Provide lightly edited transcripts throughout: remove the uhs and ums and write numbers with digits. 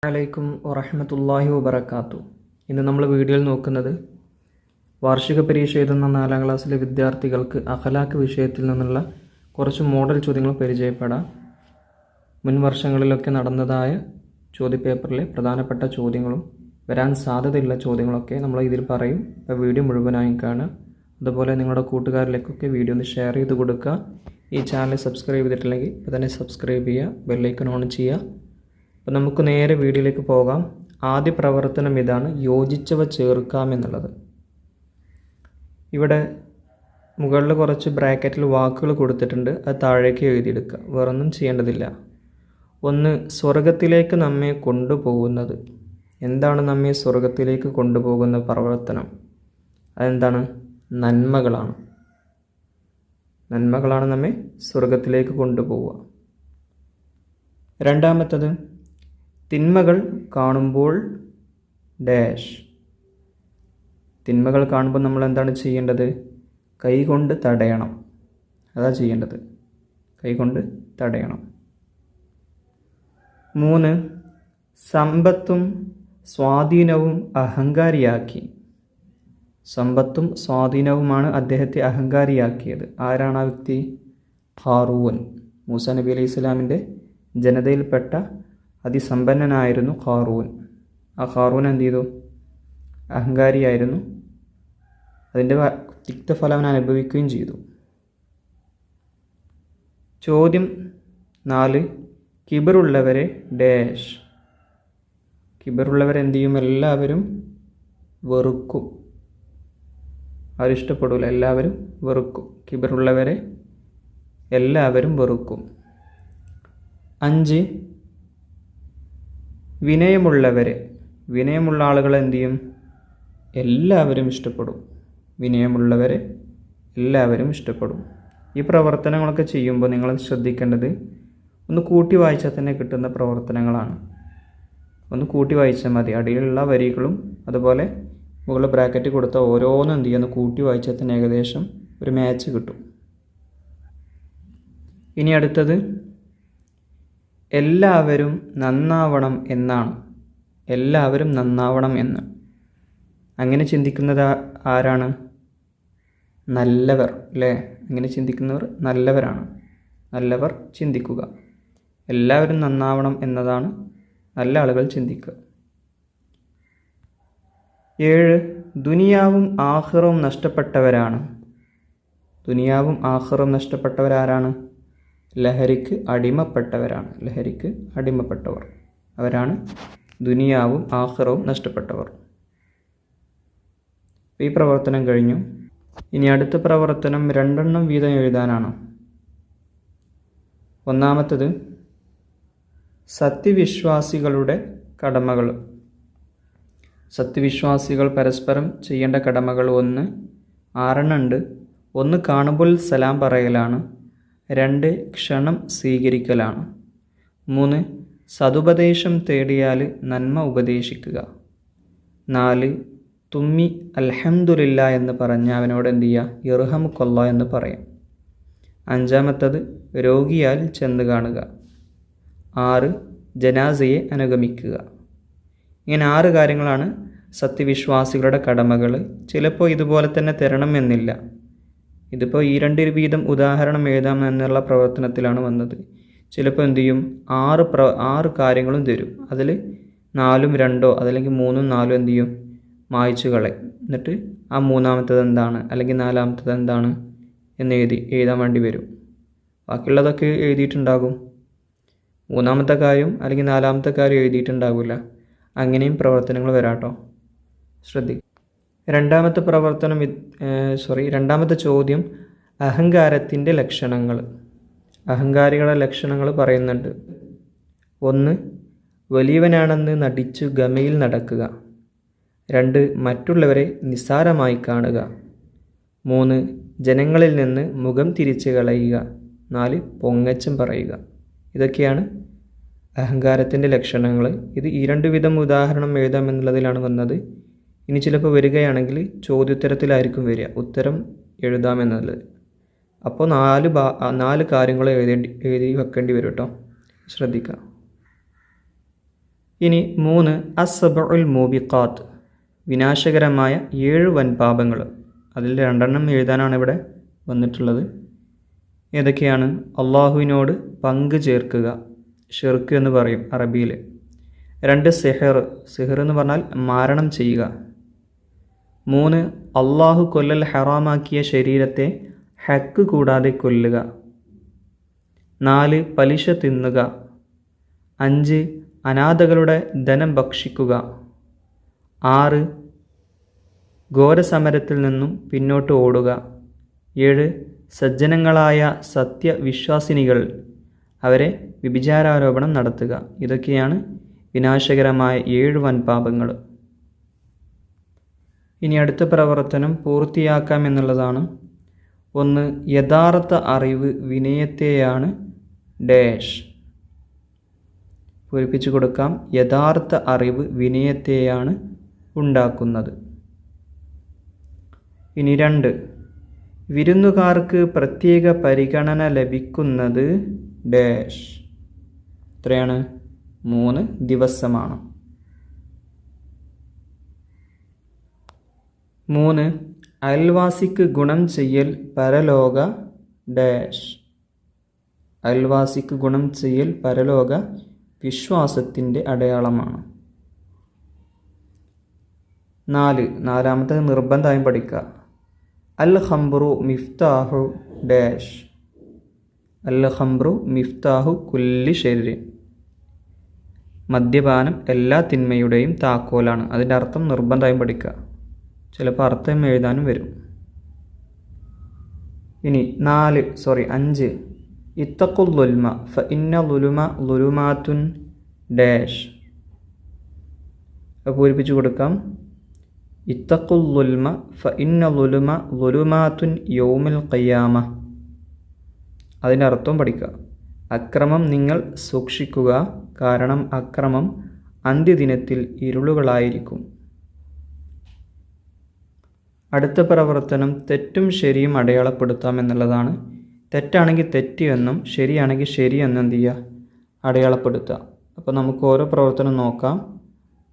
അലൈക്കും വറഹ്മത്തുള്ളാഹി വബറകാതുഹു. ഇന്ന് നമ്മൾ വീഡിയോയിൽ നോക്കുന്നത് വാർഷിക പരീക്ഷ എഴുതുന്ന 4ാം ക്ലാസ്സിലെ വിദ്യാർത്ഥികൾക്ക് അഖലാഖ് വിഷയത്തിൽ നിന്നുള്ള കുറച്ച് മോഡൽ ചോദ്യങ്ങൾ പരിചയപ്പെടാം. മുൻ വർഷങ്ങളിലൊക്കെ നടന്നതായ ചോദ്യപേപ്പറിലെ പ്രധാനപ്പെട്ട ചോദ്യങ്ങളും വരാൻ സാധ്യതയുള്ള ചോദ്യങ്ങളൊക്കെ നമ്മൾ ഇതിൽ പറയും. അപ്പോൾ വീഡിയോ മുഴുവനായും കാണുക. അതുപോലെ നിങ്ങളുടെ കൂട്ടുകാരിലേക്കൊക്കെ വീഡിയോ ഒന്ന് ഷെയർ ചെയ്ത് കൊടുക്കുക. ഈ ചാനൽ സബ്സ്ക്രൈബ് ചെയ്തിട്ടില്ലെങ്കിൽ ഇപ്പോൾ തന്നെ സബ്സ്ക്രൈബ് ചെയ്യുക, ബെല്ലൈക്കൺ ഓൺ ചെയ്യുക. അപ്പോൾ നമുക്ക് നേരെ വീഡിയോയിലേക്ക് പോകാം. ആദ്യ പ്രവർത്തനം ഇതാണ്, യോജിച്ചവ ചേർക്കാം എന്നുള്ളത്. ഇവിടെ മുകളിൽ കുറച്ച് ബ്രാക്കറ്റിൽ വാക്കുകൾ കൊടുത്തിട്ടുണ്ട്, അത് താഴേക്ക് എഴുതിയെടുക്കുക, വേറൊന്നും ചെയ്യേണ്ടതില്ല. ഒന്ന്, സ്വർഗത്തിലേക്ക് നമ്മെ കൊണ്ടുപോകുന്നത്. എന്താണ് നമ്മെ സ്വർഗത്തിലേക്ക് കൊണ്ടുപോകുന്ന പ്രവർത്തനം? അതെന്താണ്? നന്മകളാണ്. നന്മകളാണ് നമ്മെ സ്വർഗത്തിലേക്ക് കൊണ്ടുപോവുക. രണ്ടാമത്തത്, തിന്മകൾ കാണുമ്പോൾ ഡാഷ്. തിന്മകൾ കാണുമ്പോൾ നമ്മൾ എന്താണ് ചെയ്യേണ്ടത്? കൈകൊണ്ട് തടയണം. അതാ ചെയ്യേണ്ടത്, കൈകൊണ്ട് തടയണം. 3, സമ്പത്തും സ്വാധീനവും അഹങ്കാരിയാക്കി. സമ്പത്തും സ്വാധീനവുമാണ് അദ്ദേഹത്തെ അഹങ്കാരിയാക്കിയത്. ആരാണ് ആ വ്യക്തി? ഖാറൂൻ. മൂസ നബി അലൈഹി സ്വലാമിൻ്റെ ജനതയിൽപ്പെട്ട അതിസമ്പന്നനായിരുന്നു ഖാറൂൻ. ആ ഖാറൂൻ എന്ത് ചെയ്തു? അഹങ്കാരിയായിരുന്നു. അതിൻ്റെ തിക്തഫലം അവൻ അനുഭവിക്കുകയും ചെയ്തു. ചോദ്യം 4, കിബറുള്ളവരെ ഡാഷ്. കിബറുള്ളവരെന്ത് ചെയ്യും? എല്ലാവരും വെറുക്കും. അവരിഷ്ടപ്പെടില്ല, എല്ലാവരും വെറുക്കും. കിബറുള്ളവരെ എല്ലാവരും വെറുക്കും. 5, വിനയമുള്ളവരെ. വിനയമുള്ള ആളുകളെ എന്തു ചെയ്യും? എല്ലാവരും ഇഷ്ടപ്പെടും. വിനയമുള്ളവരെ എല്ലാവരും ഇഷ്ടപ്പെടും. ഈ പ്രവർത്തനങ്ങളൊക്കെ ചെയ്യുമ്പോൾ നിങ്ങൾ ശ്രദ്ധിക്കേണ്ടത്, ഒന്ന് കൂട്ടി വായിച്ചാൽ തന്നെ കിട്ടുന്ന പ്രവർത്തനങ്ങളാണ്. ഒന്ന് കൂട്ടി വായിച്ചാൽ മതി. അടിയിലുള്ള വരികളും അതുപോലെ മുകളിൽ ബ്രാക്കറ്റ് കൊടുത്ത ഓരോന്നും എന്ത് ചെയ്യുന്നു? കൂട്ടി വായിച്ചാൽ തന്നെ ഏകദേശം ഒരു മാച്ച് കിട്ടും. ഇനി അടുത്തത്, എല്ലാവരും നന്നാവണം എന്നാണ്. എല്ലാവരും നന്നാവണം എന്ന്. അങ്ങനെ ചിന്തിക്കുന്നത് ആരാണ്? നല്ലവർ, അല്ലേ? അങ്ങനെ ചിന്തിക്കുന്നവർ നല്ലവരാണ്. നല്ലവർ ചിന്തിക്കുക. എല്ലാവരും നന്നാവണം എന്നതാണ് നല്ല ആളുകൾ ചിന്തിക്കുക. 7, ദുനിയാവും ആഖിറവും നഷ്ടപ്പെട്ടവരാണ്. ദുനിയാവും ആഖിറവും നഷ്ടപ്പെട്ടവരാരാണ്? ലഹരിക്ക് അടിമപ്പെട്ടവരാണ്. ലഹരിക്ക് അടിമപ്പെട്ടവർ അവരാണ് ദുനിയാവും ആഖിറവും നഷ്ടപ്പെട്ടവർ. ഈ പ്രവർത്തനം കഴിഞ്ഞു. ഇനി അടുത്ത പ്രവർത്തനം 2 വീതം എഴുതാനാണ്. ഒന്നാമത്തത്, സത്യവിശ്വാസികളുടെ കടമകൾ. സത്യവിശ്വാസികൾ പരസ്പരം ചെയ്യേണ്ട കടമകൾ 6 ഉണ്ട്. 1, കാണുമ്പോൾ സലാം പറയലാണ്. 2, ക്ഷണം സ്വീകരിക്കലാണ്. 3, സതുപദേശം തേടിയാൽ നന്മ ഉപദേശിക്കുക. 4, തുമ്മി അൽഹംദുലില്ല എന്ന് പറഞ്ഞ് അവനോട് എന്ത് ചെയ്യുക? ഇർഹമുക്കല്ലാ എന്ന് പറയാം. 5, രോഗിയാൽ ചെന്ന് കാണുക. 6, ജനാസയെ അനുഗമിക്കുക. ഇങ്ങനെ 6 കാര്യങ്ങളാണ് സത്യവിശ്വാസികളുടെ കടമകൾ. ചിലപ്പോൾ ഇതുപോലെ തന്നെ തരണമെന്നില്ല. ഇതിപ്പോൾ ഈ 2 വീതം ഉദാഹരണം എഴുതാം എന്നുള്ള പ്രവർത്തനത്തിലാണ് വന്നത്. ചിലപ്പോൾ എന്തു ചെയ്യും? 6 കാര്യങ്ങളും തരും. അതിൽ 4ഉം 2ഓ അതല്ലെങ്കിൽ 3ഉം 4ഉം എന്തു ചെയ്യും? മായ്ച്ചു കളയും. എന്നിട്ട് ആ 3ാമത്തത് എന്താണ് അല്ലെങ്കിൽ 4ാമത്തത് എന്താണ് എന്ന് എഴുതാൻ വേണ്ടി വരും. ബാക്കിയുള്ളതൊക്കെ എഴുതിയിട്ടുണ്ടാകും. 3ാമത്തെ കാര്യം അല്ലെങ്കിൽ 4ാമത്തെ കാര്യം എഴുതിയിട്ടുണ്ടാകില്ല. അങ്ങനെയും പ്രവർത്തനങ്ങൾ വരാട്ടോ, ശ്രദ്ധിക്കുക. രണ്ടാമത്തെ ചോദ്യം, അഹങ്കാരത്തിൻ്റെ ലക്ഷണങ്ങൾ. അഹങ്കാരികളുടെ ലക്ഷണങ്ങൾ പറയുന്നുണ്ട്. 1, വലിയവനാണെന്ന് നടിച്ചു ഗമയിൽ നടക്കുക. 2, മറ്റുള്ളവരെ നിസ്സാരമായി കാണുക. 3, ജനങ്ങളിൽ നിന്ന് മുഖം തിരിച്ച് കളയുക. 4, പൊങ്ങച്ചം പറയുക. ഇതൊക്കെയാണ് അഹങ്കാരത്തിൻ്റെ ലക്ഷണങ്ങൾ. ഇത് ഈ 2 വിധം ഉദാഹരണം എഴുതാമെന്നുള്ളതിലാണ് വന്നത്. ഇനി ചിലപ്പോൾ വരികയാണെങ്കിൽ ചോദ്യോത്തരത്തിലായിരിക്കും വരിക, ഉത്തരം എഴുതാമെന്നുള്ളത്. അപ്പോൾ 4 കാര്യങ്ങൾ എഴുതി വെക്കേണ്ടി വരും കേട്ടോ, ശ്രദ്ധിക്കുക. ഇനി 3 അസ്സബഉൽ മൂബിഖാത്ത്, വിനാശകരമായ 7 വൻപാപങ്ങൾ. അതിൽ 2 എഴുതാനാണ് ഇവിടെ വന്നിട്ടുള്ളത്. ഏതൊക്കെയാണ്? അള്ളാഹുവിനോട് പങ്ക് ചേർക്കുക, ഷിർക്ക് എന്ന് പറയും അറബിയിൽ. 2 സിഹർ, സിഹർ എന്ന് പറഞ്ഞാൽ മാരണം ചെയ്യുക. 3 അള്ളാഹു കൊല്ലൽ ഹറാമാക്കിയ ശരീരത്തെ ഹക്ക് കൂടാതെ കൊല്ലുക. 4 പലിശ തിന്നുക. 5 അനാഥകളുടെ ധനം ഭക്ഷിക്കുക. 6 ഘോരസമരത്തിൽ നിന്നും പിന്നോട്ട് ഓടുക. 7 സജ്ജനങ്ങളായ സത്യവിശ്വാസിനികൾ അവരെ വ്യഭിചാരാരോപണം നടത്തുക. ഇതൊക്കെയാണ് വിനാശകരമായ 7 വൻപാപങ്ങൾ. ഇനി അടുത്ത പ്രവർത്തനം പൂർത്തിയാക്കാം എന്നുള്ളതാണ്. 1 യഥാർത്ഥ അറിവ് വിനയത്തെയാണ് ഡാഷ്. പൂരിപ്പിച്ചു കൊടുക്കാം. യഥാർത്ഥ അറിവ് വിനയത്തെയാണ് ഉണ്ടാക്കുന്നത്. ഇനി 2 വിരുന്നുകാർക്ക് പ്രത്യേക പരിഗണന ലഭിക്കുന്നത് ഡാഷ്. എത്രയാണ്? 3 ദിവസമാണ്. 3 അയൽവാസിക്ക് ഗുണം ചെയ്യൽ പരലോക ഡാഷ്. അയൽവാസിക്ക് ഗുണം ചെയ്യൽ പരലോക വിശ്വാസത്തിൻ്റെ അടയാളമാണ്. 4 നാലാമത്തെ നിർബന്ധമായും പഠിക്കുക. അൽ ഖംറു മിഫ്താഹു ഡാഷ്. അൽ ഖംറു മിഫ്താഹു കുല്ലി ശർരി. മദ്യപാനം എല്ലാ തിന്മയുടെയും താക്കോലാണ്. അതിൻ്റെ അർത്ഥം നിർബന്ധമായും പഠിക്കുക. ചിലപ്പോൾ അർത്ഥം എഴുതാനും വരും. ഇനി 5 ഇത്തഖുൽ ളുൽമ ഫ ഇന്ന ളുലുമ ളുലുമാത്തുൻ ഡാഷ്. പൂരിപ്പിച്ചു കൊടുക്കാം. ഇത്തഖുൽ ളുൽമ ഫ ഇന്ന ളുലുമ ളുലുമാത്തുൻ യൗമുൽ ഖിയാമ. അതിൻ്റെ അർത്ഥവും പഠിക്കുക. അക്രമം നിങ്ങൾ സൂക്ഷിക്കുക, കാരണം അക്രമം അന്ത്യദിനത്തിൽ ഇരുളുകളായിരിക്കും. അടുത്ത പ്രവർത്തനം തെറ്റും ശരിയും അടയാളപ്പെടുത്താം എന്നുള്ളതാണ്. തെറ്റാണെങ്കിൽ തെറ്റ് എന്നും ശരിയാണെങ്കിൽ ശരി എന്നും എന്ത് ചെയ്യുക? അടയാളപ്പെടുത്തുക. അപ്പോൾ നമുക്ക് ഓരോ പ്രവർത്തനം നോക്കാം.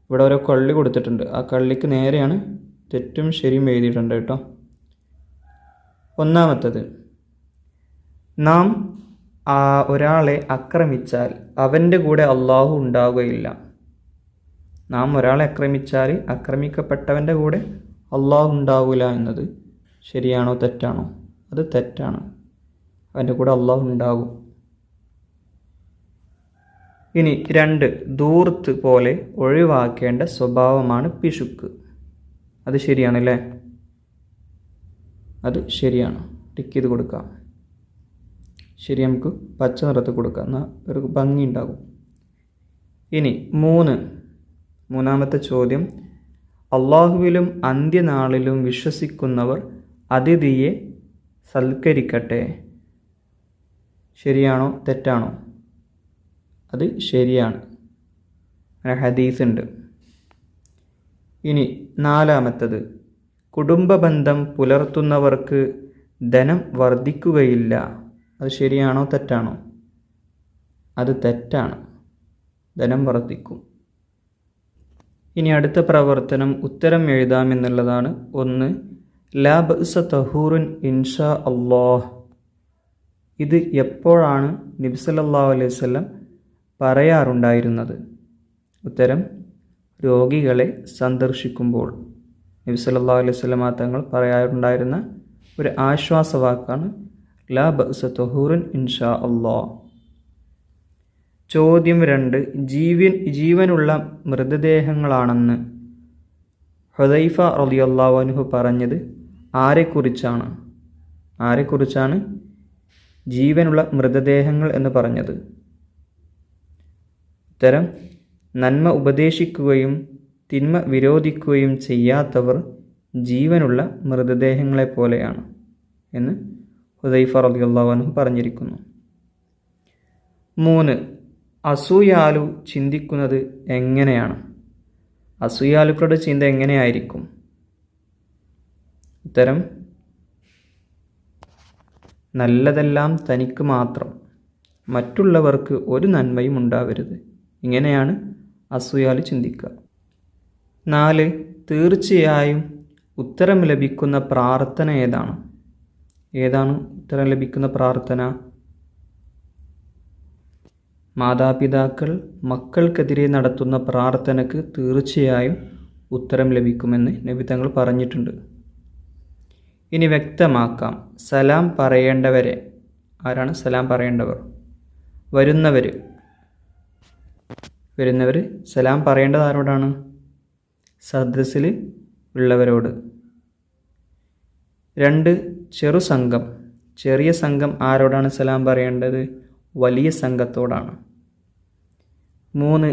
ഇവിടെ ഓരോ കള്ളി കൊടുത്തിട്ടുണ്ട്. ആ കള്ളിക്ക് നേരെയാണ് തെറ്റും ശരിയും എഴുതിയിട്ടുണ്ട് കേട്ടോ. ഒന്നാമത്തത്, നാം ഒരാളെ ആക്രമിച്ചാൽ അവൻ്റെ കൂടെ അള്ളാഹു ഉണ്ടാവുകയില്ല. നാം ഒരാളെ ആക്രമിച്ചാൽ ആക്രമിക്കപ്പെട്ടവൻ്റെ കൂടെ അള്ളാഹു ഉണ്ടാവില്ല എന്നത് ശരിയാണോ തെറ്റാണോ? അത് തെറ്റാണ്. അവൻ്റെ കൂടെ അള്ളാഹു ഉണ്ടാകും. ഇനി 2 ദൂർത്ത് പോലെ ഒഴിവാക്കേണ്ട സ്വഭാവമാണ് പിശുക്ക്. അത് ശരിയാണല്ലേ? അത് ശരിയാണ്. ടിക്ക് ചെയ്ത് കൊടുക്കാം. ശരി, നമുക്ക് പച്ച നിറത്ത് കൊടുക്കാം, എന്നാൽ ഒരു ഭംഗി ഉണ്ടാകും. ഇനി 3 മൂന്നാമത്തെ ചോദ്യം, അള്ളാഹുവിലും അന്ത്യനാളിലും വിശ്വസിക്കുന്നവർ അതിഥിയെ സൽക്കരിക്കട്ടെ. ശരിയാണോ തെറ്റാണോ? അത് ശരിയാണ്. അങ്ങനെ ഹദീസ് ഉണ്ട്. ഇനി 4 കുടുംബ ബന്ധം പുലർത്തുന്നവർക്ക് ധനം വർദ്ധിക്കുകയില്ല. അത് ശരിയാണോ തെറ്റാണോ? അത് തെറ്റാണ്. ധനം വർദ്ധിക്കും. ഇനി അടുത്ത പ്രവർത്തനം ഉത്തരം എഴുതാമെന്നുള്ളതാണ്. 1 ലാ ബഅ്സ തഹൂറുൻ ഇൻഷാ അല്ലാഹ്. ഇത് എപ്പോഴാണ് നബി സല്ലല്ലാഹു അലൈഹി വസല്ലം പറയാറുണ്ടായിരുന്നത്? ഉത്തരം രോഗികളെ സന്ദർശിക്കുമ്പോൾ നബി സല്ലല്ലാഹു അലൈഹി വസല്ലം തങ്ങൾ പറയാറുണ്ടായിരുന്ന ഒരു ആശ്വാസവാക്കാണ് ലാ ബഅ്സ തഹൂറുൻ ഇൻഷാ അല്ലാഹ്. ചോദ്യം 2 ജീവനുള്ള മൃതദേഹങ്ങളാണെന്ന് ഹുദൈഫ റളിയല്ലാഹു അൻഹു പറഞ്ഞത് ആരെക്കുറിച്ചാണ്? ആരെക്കുറിച്ചാണ് ജീവനുള്ള മൃതദേഹങ്ങൾ എന്ന് പറഞ്ഞത്? ഉത്തരം നന്മ ഉപദേശിക്കുകയും തിന്മ വിരോധിക്കുകയും ചെയ്യാത്തവർ ജീവനുള്ള മൃതദേഹങ്ങളെ പോലെയാണ് എന്ന് ഹുദൈഫ റളിയല്ലാഹു അൻഹു പറഞ്ഞിരിക്കുന്നു. 3 അസൂയാലു ചിന്തിക്കുന്നത് എങ്ങനെയാണ്? അസൂയാലുക്കളുടെ ചിന്ത എങ്ങനെയായിരിക്കും? ഉത്തരം നല്ലതെല്ലാം തനിക്ക് മാത്രം, മറ്റുള്ളവർക്ക് ഒരു നന്മയും ഉണ്ടാവരുത്. ഇങ്ങനെയാണ് അസൂയാൽ ചിന്തിക്കുക. 4. തീർച്ചയായും ഉത്തരം ലഭിക്കുന്ന പ്രാർത്ഥന ഏതാണ്? ഏതാണ് ഉത്തരം ലഭിക്കുന്ന പ്രാർത്ഥന? മാതാപിതാക്കൾ മക്കൾക്കെതിരെ നടത്തുന്ന പ്രാർത്ഥനയ്ക്ക് തീർച്ചയായും ഉത്തരം ലഭിക്കുമെന്ന് നബി തങ്ങൾ പറഞ്ഞിട്ടുണ്ട്. ഇനി വ്യക്തമാക്കാം. സലാം പറയേണ്ടവരെ ആരാണ് സലാം പറയേണ്ടവർ? വരുന്നവർ സലാം പറയേണ്ടത് ആരോടാണ്? സദസ്സിൽ ഉള്ളവരോട്. 2. ചെറിയ സംഘം ആരോടാണ് സലാം പറയേണ്ടത്? വലിയ സംഘത്തോടാണ്. 3.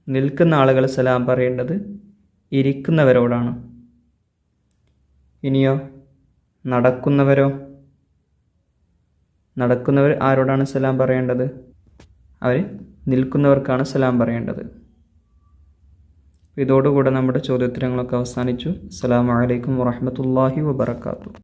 നിൽക്കുന്ന ആളുകൾ സലാം പറയേണ്ടത് ഇരിക്കുന്നവരോടാണ്. ഇനിയോ നടക്കുന്നവർ ആരോടാണ് സലാം പറയേണ്ടത്? അവർ നിൽക്കുന്നവർക്കാണ് സലാം പറയേണ്ടത്. ഇതോടുകൂടെ നമ്മുടെ ചോദ്യോത്തരങ്ങളൊക്കെ അവസാനിച്ചു. അസ്സലാമു അലൈക്കും വറഹ്മത്തുള്ളാഹി വബറകാതുഹു.